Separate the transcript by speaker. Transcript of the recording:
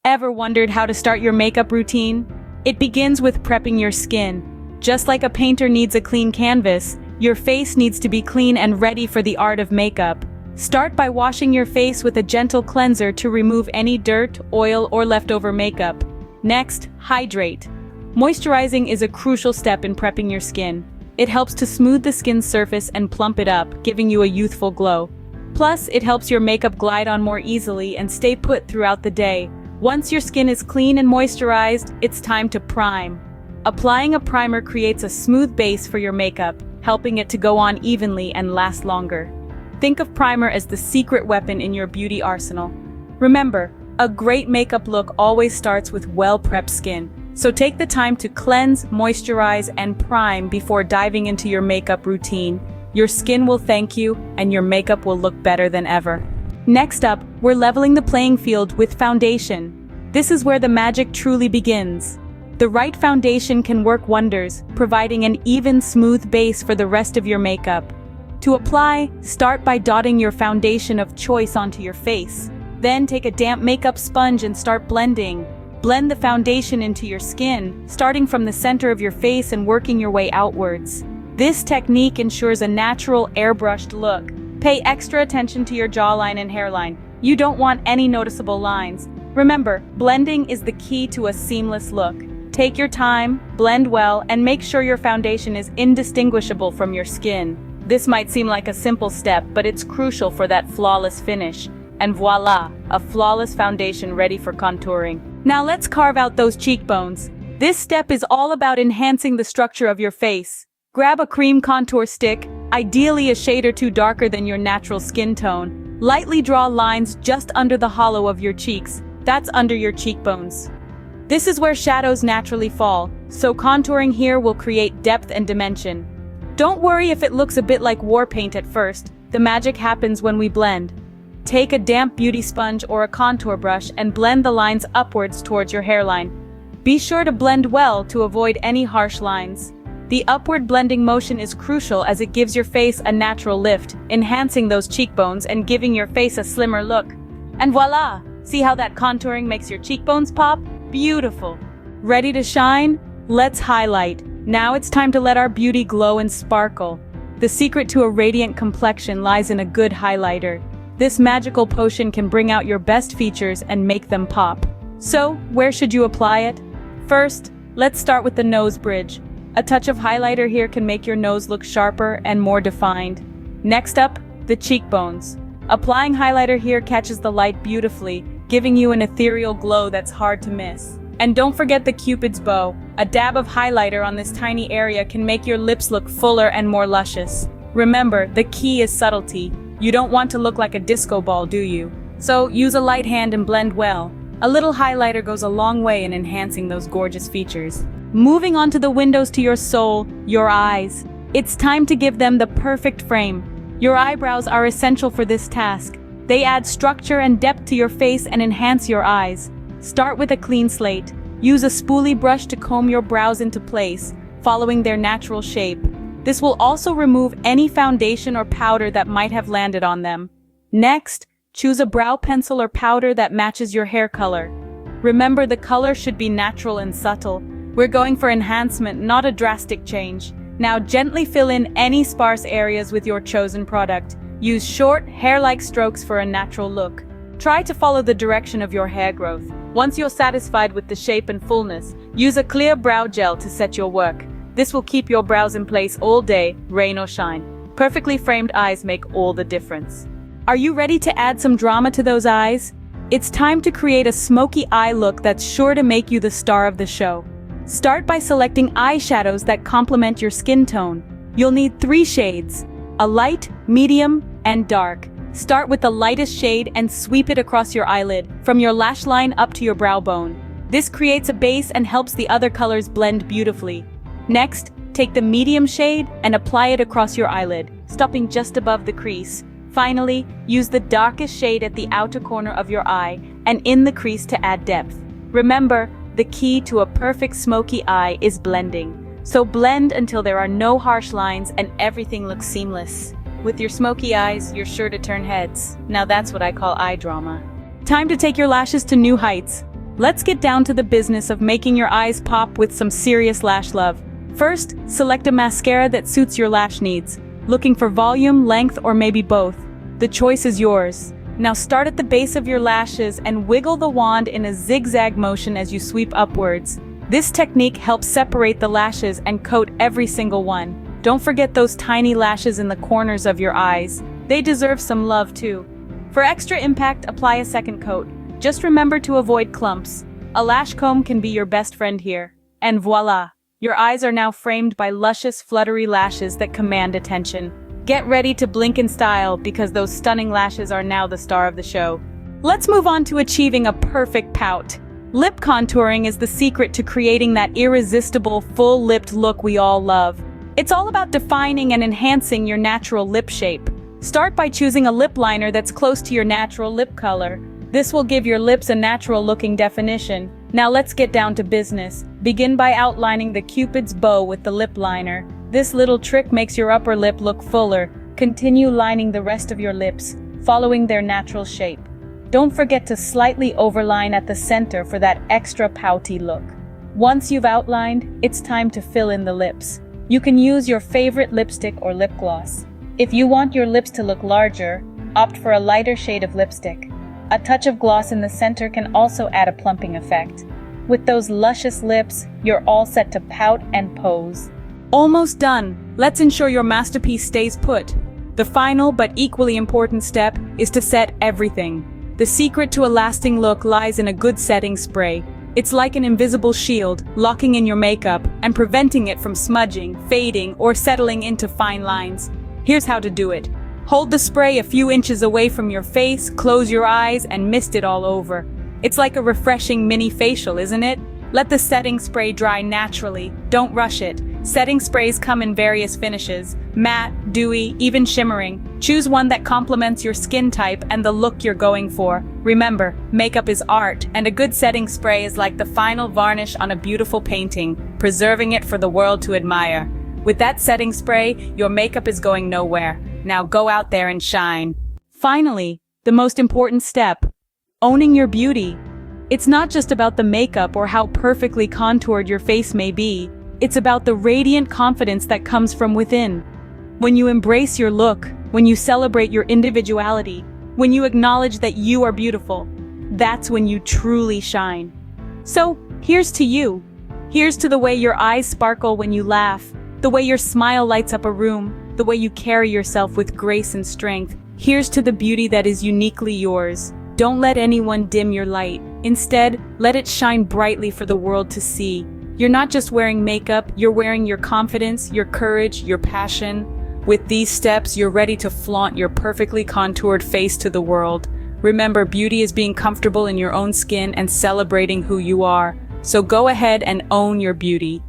Speaker 1: Ever wondered how to start your makeup routine? It begins with prepping your skin. Just like a painter needs a clean canvas, your face needs to be clean and ready for the art of makeup. Start by washing your face with a gentle cleanser to remove any dirt, oil, or leftover makeup. Next, hydrate. Moisturizing is a crucial step in prepping your skin. It helps to smooth the skin's surface and plump it up, giving you a youthful glow. Plus, it helps your makeup glide on more easily and stay put throughout the day. Once your skin is clean and moisturized, it's time to prime. Applying a primer creates a smooth base for your makeup, helping it to go on evenly and last longer. Think of primer as the secret weapon in your beauty arsenal. Remember, a great makeup look always starts with well-prepped skin. So take the time to cleanse, moisturize, and prime before diving into your makeup routine. Your skin will thank you, and your makeup will look better than ever. Next up, we're leveling the playing field with foundation. This is where the magic truly begins. The right foundation can work wonders, providing an even, smooth base for the rest of your makeup. To apply, start by dotting your foundation of choice onto your face. Then take a damp makeup sponge and start blending. Blend the foundation into your skin, starting from the center of your face and working your way outwards. This technique ensures a natural, airbrushed look. Pay extra attention to your jawline and hairline. You don't want any noticeable lines. Remember, blending is the key to a seamless look. Take your time, blend well, and make sure your foundation is indistinguishable from your skin. This might seem like a simple step, but it's crucial for that flawless finish. And voila, a flawless foundation ready for contouring. Now let's carve out those cheekbones. This step is all about enhancing the structure of your face. Grab a cream contour stick, ideally a shade or two darker than your natural skin tone. Lightly draw lines just under the hollow of your cheeks. That's under your cheekbones. This is where shadows naturally fall, so contouring here will create depth and dimension. Don't worry if it looks a bit like war paint at first. The magic happens when we blend. Take a damp beauty sponge or a contour brush and blend the lines upwards towards your hairline. Be sure to blend well to avoid any harsh lines. The upward blending motion is crucial as it gives your face a natural lift, enhancing those cheekbones and giving your face a slimmer look. And voila! See how that contouring makes your cheekbones pop? Beautiful! Ready to shine? Let's highlight. Now it's time to let our beauty glow and sparkle. The secret to a radiant complexion lies in a good highlighter. This magical potion can bring out your best features and make them pop. So, where should you apply it? First, let's start with the nose bridge. A touch of highlighter here can make your nose look sharper and more defined. Next up, the cheekbones. Applying highlighter here catches the light beautifully, giving you an ethereal glow that's hard to miss. And don't forget the Cupid's bow. A dab of highlighter on this tiny area can make your lips look fuller and more luscious. Remember, the key is subtlety. You don't want to look like a disco ball, do you? So use a light hand and blend well. A little highlighter goes a long way in enhancing those gorgeous features. Moving on to the windows to your soul, your eyes. It's time to give them the perfect frame. Your eyebrows are essential for this task. They add structure and depth to your face and enhance your eyes. Start with a clean slate. Use a spoolie brush to comb your brows into place, following their natural shape. This will also remove any foundation or powder that might have landed on them. Next, choose a brow pencil or powder that matches your hair color. Remember, the color should be natural and subtle. We're going for enhancement, not a drastic change. Now gently fill in any sparse areas with your chosen product. Use short, hair-like strokes for a natural look. Try to follow the direction of your hair growth. Once you're satisfied with the shape and fullness, use a clear brow gel to set your work. This will keep your brows in place all day, rain or shine. Perfectly framed eyes make all the difference. Are you ready to add some drama to those eyes? It's time to create a smoky eye look that's sure to make you the star of the show. Start by selecting eyeshadows that complement your skin tone. You'll need 3 shades: a light, medium, and dark. Start with the lightest shade and sweep it across your eyelid, from your lash line up to your brow bone. This creates a base and helps the other colors blend beautifully. Next, take the medium shade and apply it across your eyelid, stopping just above the crease. Finally, use the darkest shade at the outer corner of your eye and in the crease to add depth. Remember, the key to a perfect smoky eye is blending. So blend until there are no harsh lines and everything looks seamless. With your smoky eyes, you're sure to turn heads. Now that's what I call eye drama. Time to take your lashes to new heights. let's get down to the business of making your eyes pop with some serious lash love. First, select a mascara that suits your lash needs. Looking for volume, length, or maybe both? The choice is yours. Now start at the base of your lashes and wiggle the wand in a zigzag motion as you sweep upwards. This technique helps separate the lashes and coat every single one. Don't forget those tiny lashes in the corners of your eyes. They deserve some love too. For extra impact, apply a second coat. Just remember to avoid clumps. A lash comb can be your best friend here. And voila! Your eyes are now framed by luscious, fluttery lashes that command attention. Get ready to blink in style because those stunning lashes are now the star of the show. Let's move on to achieving a perfect pout. Lip contouring is the secret to creating that irresistible, full-lipped look we all love. It's all about defining and enhancing your natural lip shape. Start by choosing a lip liner that's close to your natural lip color. This will give your lips a natural-looking definition. Now let's get down to business. Begin by outlining the Cupid's bow with the lip liner. This little trick makes your upper lip look fuller. Continue lining the rest of your lips, following their natural shape. Don't forget to slightly overline at the center for that extra pouty look. Once you've outlined, it's time to fill in the lips. You can use your favorite lipstick or lip gloss. If you want your lips to look larger, opt for a lighter shade of lipstick. A touch of gloss in the center can also add a plumping effect. With those luscious lips, you're all set to pout and pose. Almost done. Let's ensure your masterpiece stays put. The final but equally important step is to set everything. The secret to a lasting look lies in a good setting spray. It's like an invisible shield, locking in your makeup and preventing it from smudging, fading, or settling into fine lines. Here's how to do it. Hold the spray a few inches away from your face, close your eyes, and mist it all over. It's like a refreshing mini facial, isn't it? Let the setting spray dry naturally. Don't rush it. Setting sprays come in various finishes: matte, dewy, even shimmering. Choose one that complements your skin type and the look you're going for. Remember, makeup is art, and a good setting spray is like the final varnish on a beautiful painting, preserving it for the world to admire. With that setting spray, your makeup is going nowhere. Now go out there and shine. Finally, the most important step: owning your beauty. It's not just about the makeup or how perfectly contoured your face may be. It's about the radiant confidence that comes from within. When you embrace your look, when you celebrate your individuality, when you acknowledge that you are beautiful, that's when you truly shine. So, here's to you. Here's to the way your eyes sparkle when you laugh, the way your smile lights up a room, the way you carry yourself with grace and strength. Here's to the beauty that is uniquely yours. Don't let anyone dim your light. Instead, let it shine brightly for the world to see. You're not just wearing makeup, you're wearing your confidence, your courage, your passion. With these steps, you're ready to flaunt your perfectly contoured face to the world. Remember, beauty is being comfortable in your own skin and celebrating who you are. So go ahead and own your beauty.